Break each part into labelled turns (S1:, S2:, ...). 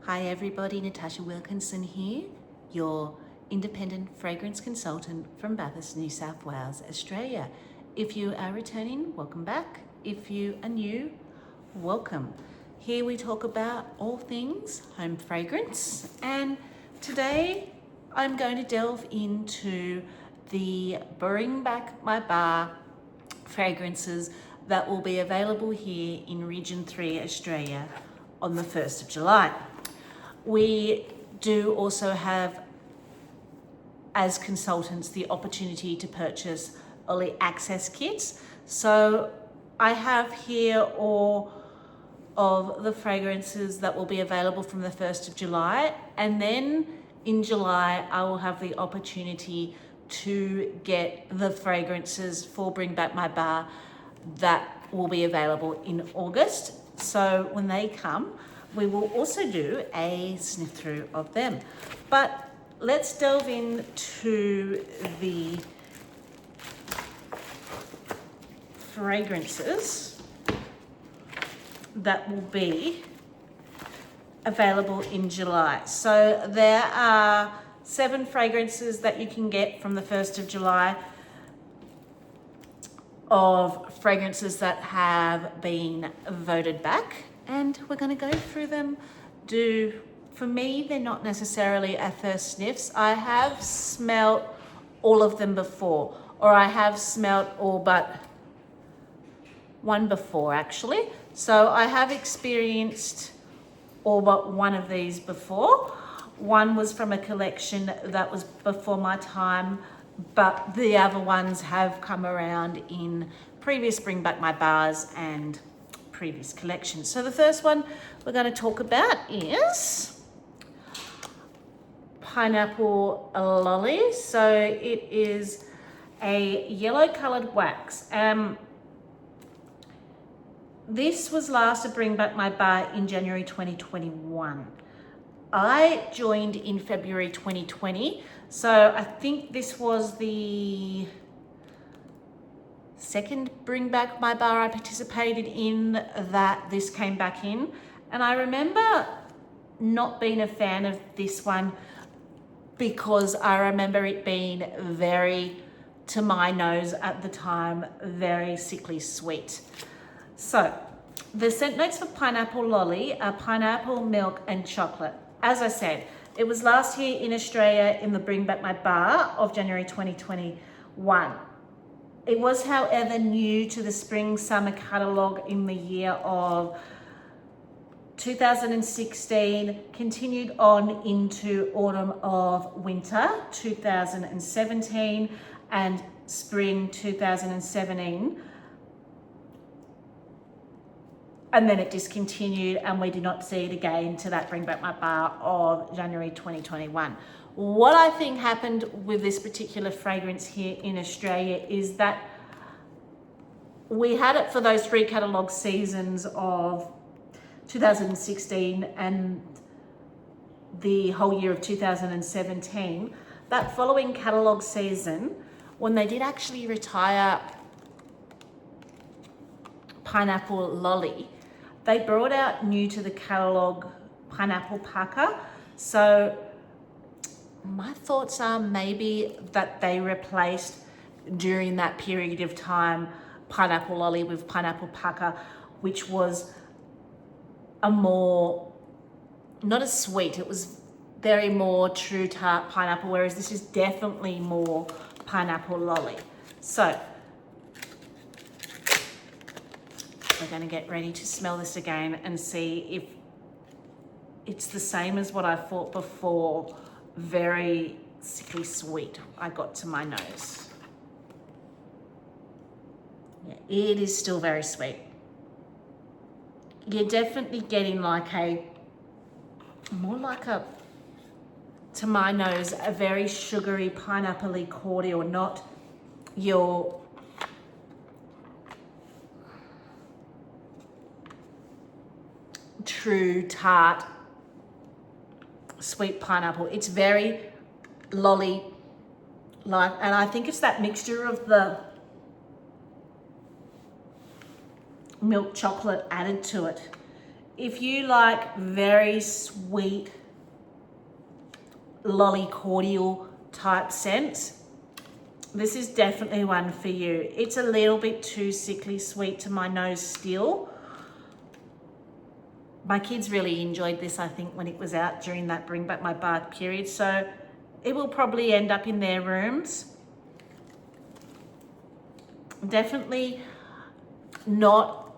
S1: Hi everybody, Natasha Wilkinson here, your independent fragrance consultant from Bathurst, New South Wales, Australia. If you are returning, welcome back. If you are new, welcome. Here we talk about all things home fragrance, and today I'm going to delve into the Bring Back My Bar fragrances that will be available here in Region 3, Australia on the 1st of July. We do also have, as consultants, the opportunity to purchase early access kits. So I have here all of the fragrances that will be available from the 1st of July. And then in July, I will have the opportunity to get the fragrances for Bring Back My Bar that will be available in August. So when they come, we will also do a sniff through of them. But let's delve into the fragrances that will be available in July. So there are 7 fragrances that you can get from the 1st of July of fragrances that have been voted back. And we're going to go through them. For me, they're not necessarily a first sniffs. I have smelt all of them before, or I have smelt all but one before actually. So I have experienced all but one of these before. One was from a collection that was before my time, but the other ones have come around in previous Bring Back My Bars and previous collections. So the first one we're going to talk about is Pineapple Lolly. So it is a yellow colored wax. This was last at Bring Back My Bar in January 2021. I joined in February 2020. So I think this was the second Bring Back My Bar I participated in that this came back in. And I remember not being a fan of this one because I remember it being very, to my nose at the time, very sickly sweet. So the scent notes for Pineapple Lolly are pineapple, milk and chocolate. As I said, it was last year in Australia in the Bring Back My Bar of January 2021. It was, however, new to the spring-summer catalogue in the year of 2016, continued on into autumn of winter 2017 and spring 2017. And then it discontinued and we did not see it again to that Bring Back My Bar of January 2021. What I think happened with this particular fragrance here in Australia is that we had it for those 3 catalogue seasons of 2016 and the whole year of 2017. That following catalogue season, when they did actually retire Pineapple Lolly, they brought out new to the catalogue Pineapple Pucker. So my thoughts are maybe that they replaced during that period of time Pineapple Lolly with Pineapple Pucker, which was a more, not as sweet, it was very more true tart pineapple, whereas this is definitely more Pineapple Lolly. So we're going to get ready to smell this again and see if it's the same as what I thought before. Very sickly sweet I got to my nose. Yeah, it is still very sweet. You're definitely getting like more like a, to my nose, a very sugary pineapple-y cordial, not your true tart sweet pineapple. It's very lolly like, and I think it's that mixture of the milk chocolate added to it if you like very sweet, lolly cordial type scents, this is definitely one for you. It's a little bit too sickly sweet to my nose still. My kids really enjoyed this, I think, when it was out during that Bring Back My Bath period. So it will probably end up in their rooms. Definitely not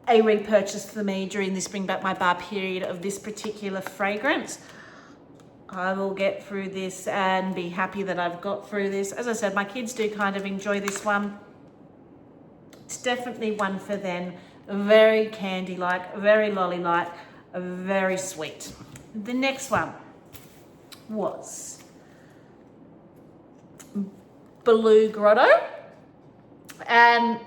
S1: a repurchase for me during this Bring Back My Bar period of this particular fragrance. I will get through this and be happy that I've got through this. As I said, my kids do kind of enjoy this one. It's definitely one for them. Very candy-like, very lolly-like, very sweet. The next one was Blue Grotto. And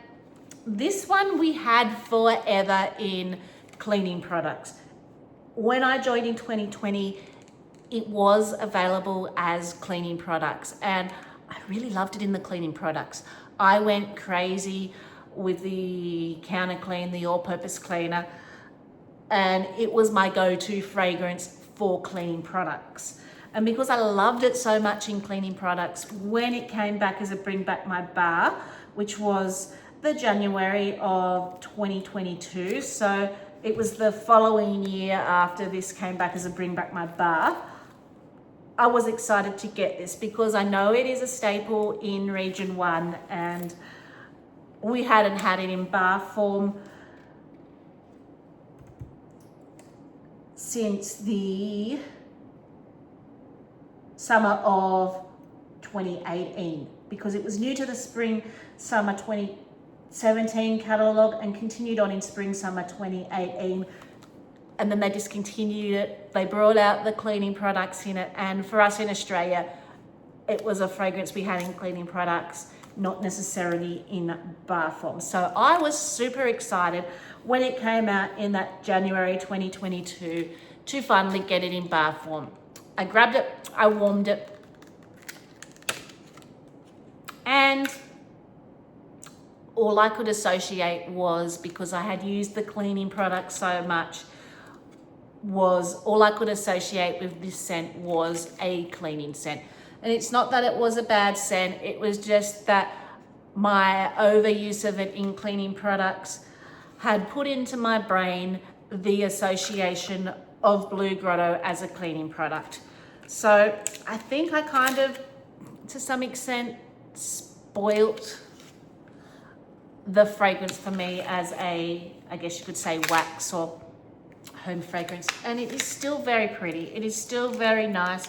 S1: this one we had forever in cleaning products. When I joined in 2020, it was available as cleaning products, and I really loved it in the cleaning products. I went crazy with the counter clean, the all-purpose cleaner, and it was my go-to fragrance for cleaning products. And because I loved it so much in cleaning products, when it came back as a Bring Back My Bar, which was the January of 2022, so it was the following year after this came back as a Bring Back My Bar, I was excited to get this because I know it is a staple in Region 1 and we hadn't had it in bar form since the summer of 2018 because it was new to the spring summer 2017 catalogue and continued on in spring summer 2018, and then they discontinued it. They brought out the cleaning products in it, and for us in Australia it was a fragrance we had in cleaning products, not necessarily in bar form. So I was super excited when it came out in that January 2022 to finally get it in bar form. I grabbed it, I warmed it, and all I could associate was, because I had used the cleaning product so much, was all I could associate with this scent was a cleaning scent. And it's not that it was a bad scent, it was just that my overuse of it in cleaning products had put into my brain the association of Blue Grotto as a cleaning product. So I think I kind of, to some extent, spoilt the fragrance for me as a, I guess you could say, wax or home fragrance. And it is still very pretty. It is still very nice.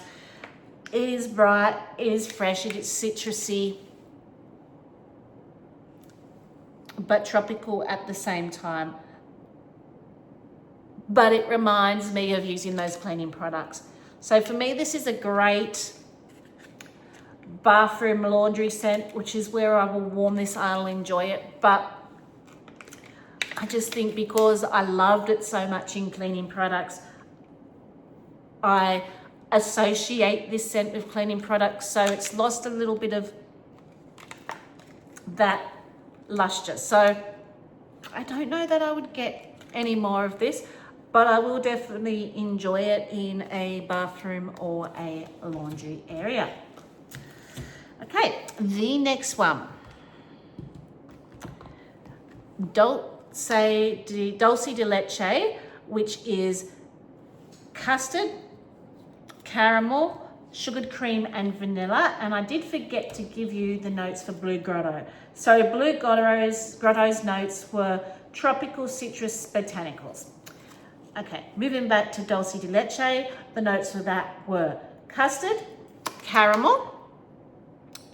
S1: It is bright, it is fresh, it is citrusy, but tropical at the same time. But it reminds me of using those cleaning products. So for me, this is a great bathroom laundry scent, which is where I will warm this, I'll enjoy it. But I just think because I loved it so much in cleaning products, I associate this scent with cleaning products, so it's lost a little bit of that luster. So I don't know that I would get any more of this, but I will definitely enjoy it in a bathroom or a laundry area. Okay, the next one, Dulce de Leche, which is custard, caramel, sugared cream and vanilla. And I did forget to give you the notes for Blue Grotto. So Blue Grotto's notes were tropical citrus botanicals. Okay, moving back to Dulce de Leche, the notes for that were custard, caramel,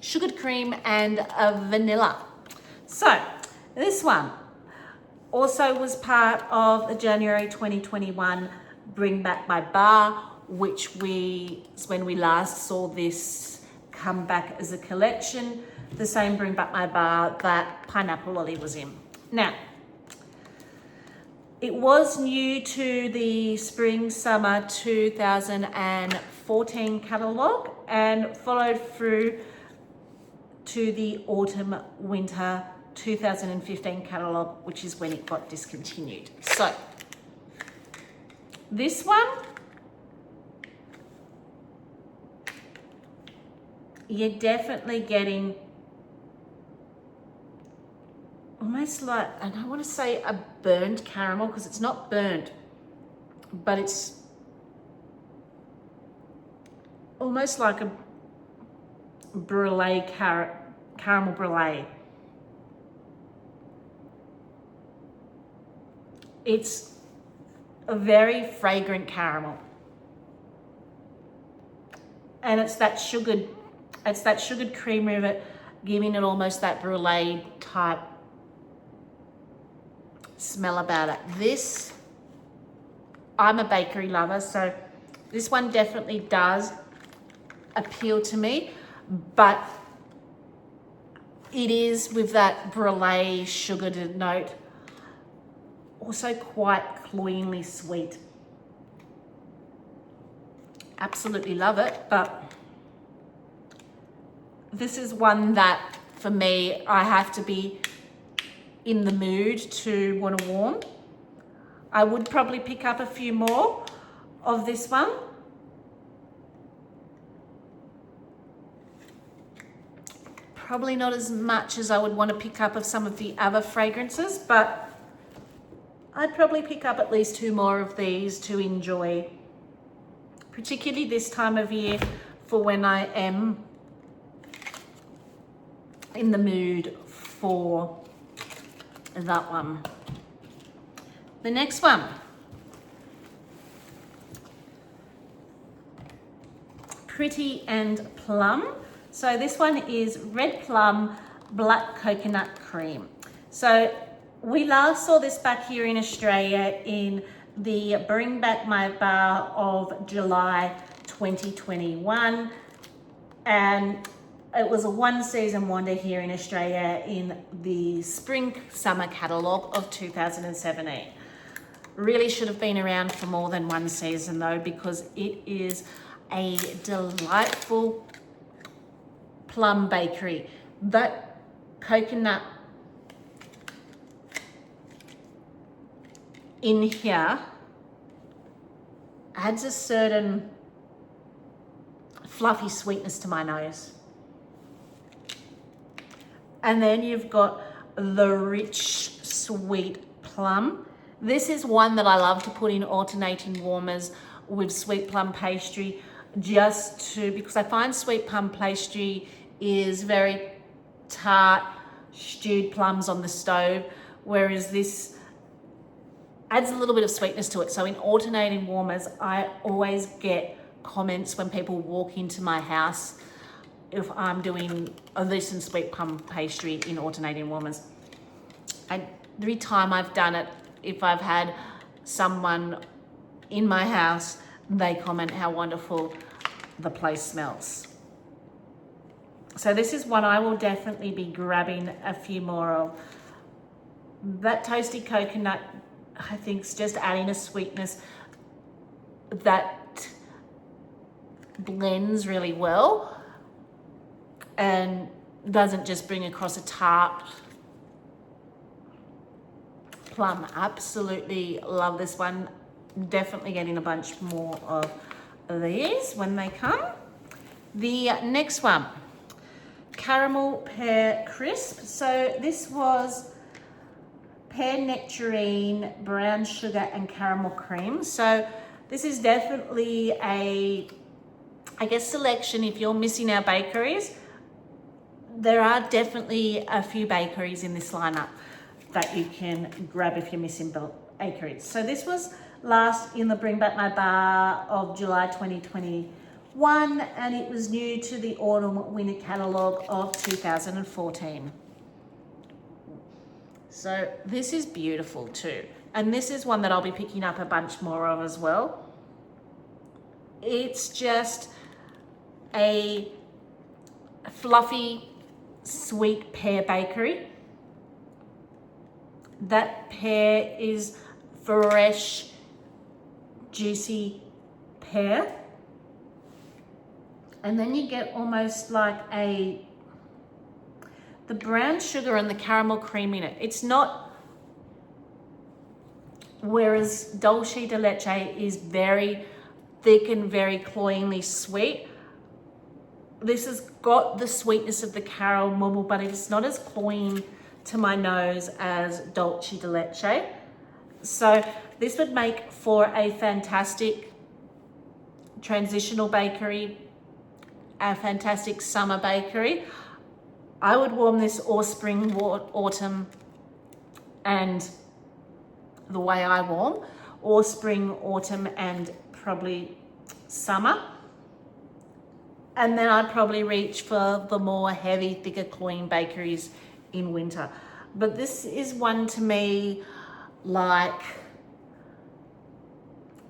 S1: sugared cream and vanilla. So this one also was part of the January 2021 Bring Back My Bar, which when we last saw this come back as a collection, the same Bring Back My Bar that Pineapple Lolly was in. Now, it was new to the Spring Summer 2014 catalogue and followed through to the Autumn Winter 2015 catalogue, which is when it got discontinued. So This one, you're definitely getting almost like, and I want to say a burnt caramel, because it's not burnt, but it's almost like a brulee, caramel brulee. It's a very fragrant caramel. And it's that sugared creamer of it, giving it almost that brulee type smell about it. This, I'm a bakery lover, so this one definitely does appeal to me, but it is with that brulee sugared note, also quite cloyingly sweet. Absolutely love it, but this is one that for me, I have to be in the mood to want to warm. I would probably pick up a few more of this one. Probably not as much as I would want to pick up of some of the other fragrances, but I'd probably pick up at least 2 more of these to enjoy, particularly this time of year for when I am in the mood for that one. The next one, Pretty and Plum. So this one is Red Plum Black Coconut Cream. So we last saw this back here in Australia in the Bring Back My Bar of July 2021, and it was a 1 season wonder here in Australia in the spring summer catalogue of 2017. Really should have been around for more than 1 season though, because it is a delightful plum bakery. That coconut in here adds a certain fluffy sweetness to my nose. And then you've got the rich, sweet plum. This is one that I love to put in alternating warmers with sweet plum pastry, because I find sweet plum pastry is very tart, stewed plums on the stove, whereas this adds a little bit of sweetness to it. So in alternating warmers, I always get comments when people walk into my house if I'm doing a decent sweet plum pastry in alternating warmers. And every time I've done it, if I've had someone in my house, they comment how wonderful the place smells. So this is one I will definitely be grabbing a few more of. That toasty coconut, I think, is just adding a sweetness that blends really well and doesn't just bring across a tart plum. Absolutely love this one. Definitely getting a bunch more of these when they come. The next one, Caramel Pear Crisp. So this was pear nectarine, brown sugar and caramel cream. So this is definitely a, I guess, selection if you're missing our bakeries. There are definitely a few bakeries in this lineup that you can grab if you're missing bakeries. So this was last in the Bring Back My Bar of July 2021, and it was new to the Autumn Winter Catalogue of 2014. So this is beautiful too. And this is one that I'll be picking up a bunch more of as well. It's just a fluffy, sweet pear bakery. That pear is fresh, juicy pear. And then you get almost like the brown sugar and the caramel cream in it. It's not whereas Dulce de Leche is very thick and very cloyingly sweet. This has got the sweetness of the caramel, but it's not as cloying to my nose as Dulce de Leche. So this would make for a fantastic transitional bakery, a fantastic summer bakery. I would warm this all spring, autumn, and the way I warm, or spring, autumn, and probably summer. And then I'd probably reach for the more heavy, thicker, cloying bakeries in winter. But this is one to me like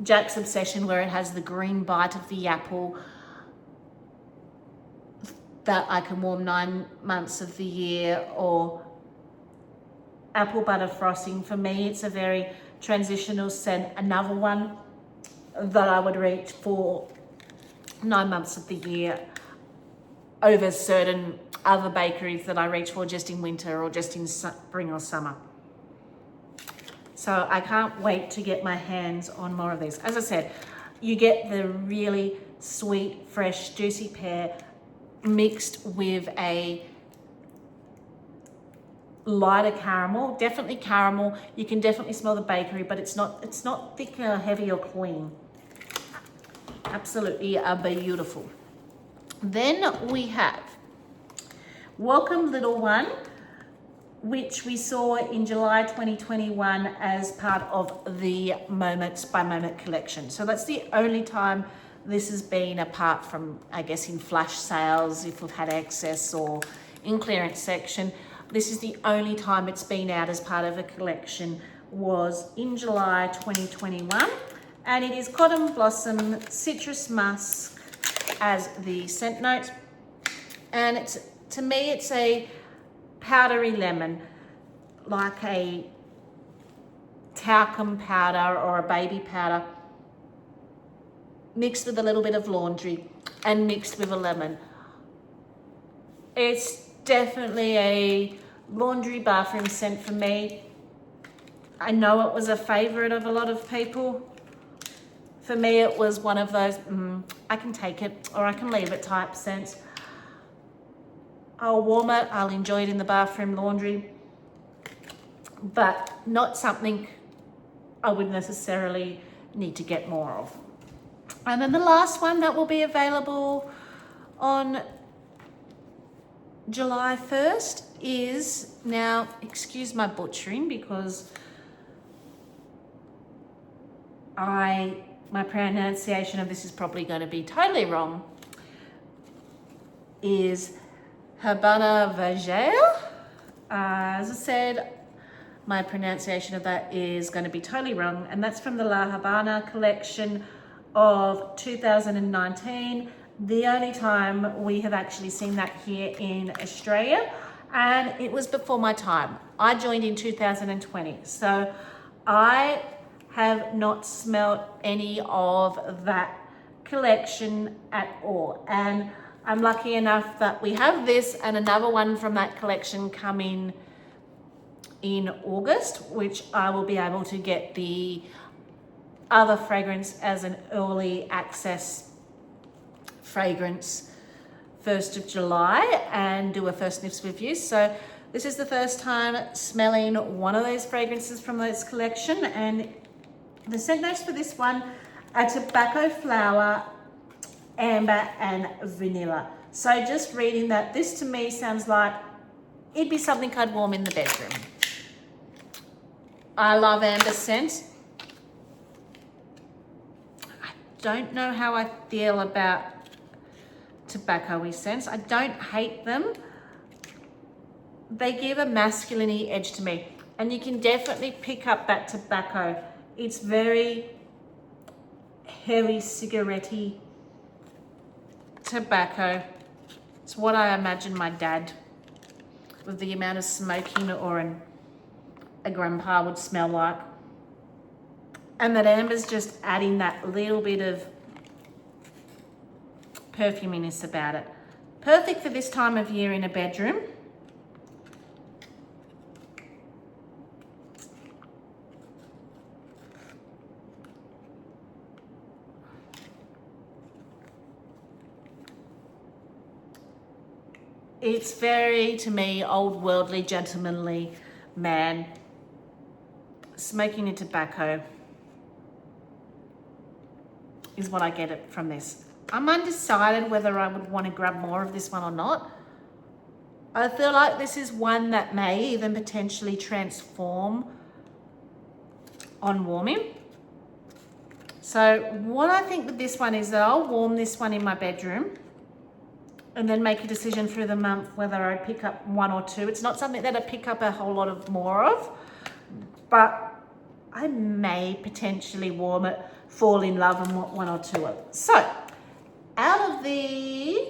S1: Jack's Obsession, where it has the green bite of the apple that I can warm 9 months of the year, or apple butter frosting. For me, it's a very transitional scent. Another one that I would reach for 9 months of the year over certain other bakeries that I reach for just in winter or just in spring or summer. So I can't wait to get my hands on more of these. As I said, you get the really sweet, fresh, juicy pear mixed with a lighter caramel, definitely caramel. You can definitely smell the bakery, but it's not thick or heavy or clean. Absolutely beautiful. Then we have Welcome Little One, which we saw in July 2021 as part of the Moments by Moment collection. So that's the only time this has been, apart from, I guess, in flash sales, if we've had excess, or in clearance section. This is the only time it's been out as part of a collection, was in July 2021. And it is Cotton Blossom Citrus Musk as the scent note. And to me, it's a powdery lemon, like a talcum powder or a baby powder, mixed with a little bit of laundry and mixed with a lemon. It's definitely a laundry bathroom scent for me. I know it was a favorite of a lot of people. For me, it was one of those, I can take it or I can leave it type scents. I'll warm it, I'll enjoy it in the bathroom laundry, but not something I would necessarily need to get more of. And then the last one that will be available on July 1st is, now excuse my butchering because my pronunciation of this is probably going to be totally wrong, is Habana Vieja. As I said, my pronunciation of that is going to be totally wrong, and that's from the La Habana collection of 2019. The only time we have actually seen that here in Australia, and it was before my time. I joined in 2020, so I have not smelled any of that collection at all. And I'm lucky enough that we have this and another one from that collection coming in August, which I will be able to get the other fragrance as an early access fragrance 1st of July and do a first sniffs review. So this is the first time smelling one of those fragrances from this collection, and the scent notes for this one are tobacco flower, amber, and vanilla. So just reading that, this to me sounds like it'd be something I'd warm in the bedroom. I love amber scent. I don't know how I feel about tobacco-y scents. I don't hate them. They give a masculine-y edge to me, and you can definitely pick up that tobacco. It's very heavy cigarette-y tobacco. It's what I imagine my dad, with the amount of smoking, or a grandpa would smell like. And that amber's just adding that little bit of perfuminess about it. Perfect for this time of year in a bedroom. It's very, to me, old worldly, gentlemanly man smoking a tobacco is what I get it from this. I'm undecided whether I would want to grab more of this one or not. I feel like this is one that may even potentially transform on warming. So what I think with this one is that I'll warm this one in my bedroom and then make a decision through the month whether I pick up one or two. It's not something that I pick up a whole lot of more of, but I may potentially warm it, fall in love and want one or two of it. So out of the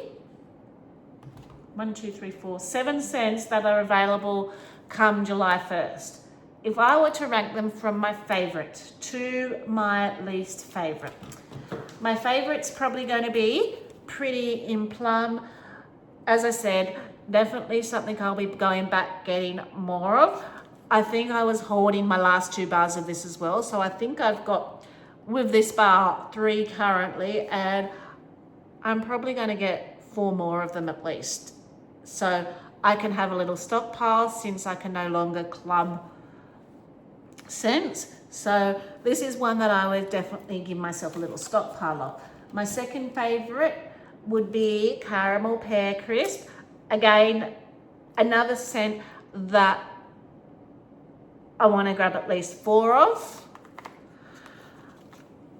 S1: 7 scents that are available come July 1st, if I were to rank them from my favorite to my least favorite, my favorite's probably going to be Pretty in Plum. As I said, definitely something I'll be going back getting more of. I think I was hoarding my last 2 bars of this as well. So I think I've got, with this bar, 3 currently, and I'm probably going to get 4 more of them at least. So I can have a little stockpile since I can no longer club scents. So this is one that I would definitely give myself a little stockpile of. My second favorite would be Caramel Pear Crisp. Again, another scent that I want to grab at least 4 of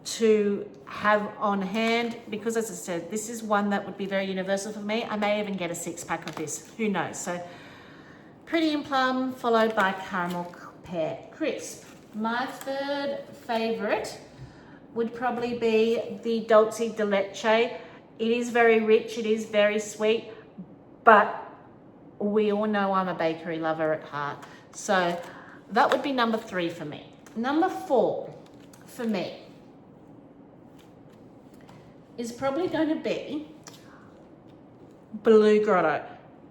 S1: to have on hand, because as I said, this is one that would be very universal for me. I may even get a 6-pack of this, who knows. So Pretty in Plum followed by Caramel Pear Crisp. My third favorite would probably be the Dulce de Leche. It is very rich, it is very sweet, but we all know I'm a bakery lover at heart. So that would be number 3 for me. Number 4 for me is probably going to be Blue Grotto.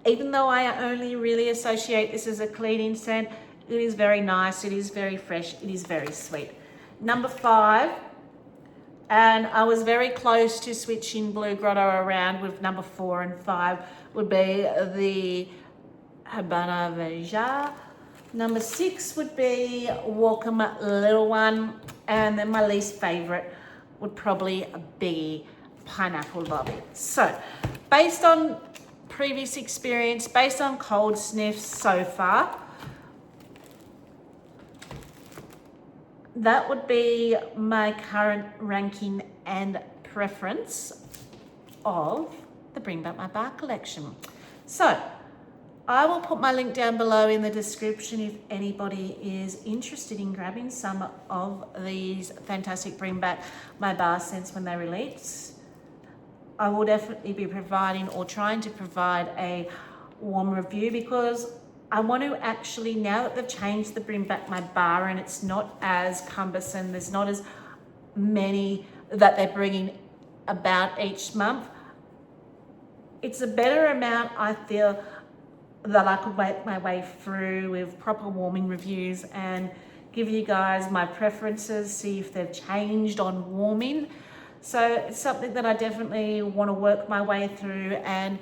S1: Even though I only really associate this as a cleaning scent, it is very nice, it is very fresh, it is very sweet. Number 5, and I was very close to switching Blue Grotto around with number 4 and 5, would be the Habana Vieja. Number 6 would be Welcome Little One, and then my least favorite would probably be Pineapple Lobby. So based on previous experience, based on cold sniffs so far, that would be my current ranking and preference of the Bring Back My Bar collection. So I will put my link down below in the description if anybody is interested in grabbing some of these fantastic Bring Back My Bar scents when they release. I will definitely be providing or trying to provide a warm review, because I want to actually, now that they've changed the Bring Back My Bar and it's not as cumbersome, there's not as many that they're bringing about each month, it's a better amount, I feel, that I could make my way through with proper warming reviews and give you guys my preferences, see if they've changed on warming. So it's something that I definitely want to work my way through and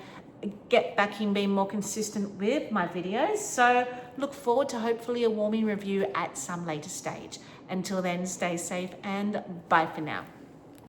S1: get back in being more consistent with my videos. So look forward to hopefully a warming review at some later stage. Until then, stay safe and bye for now.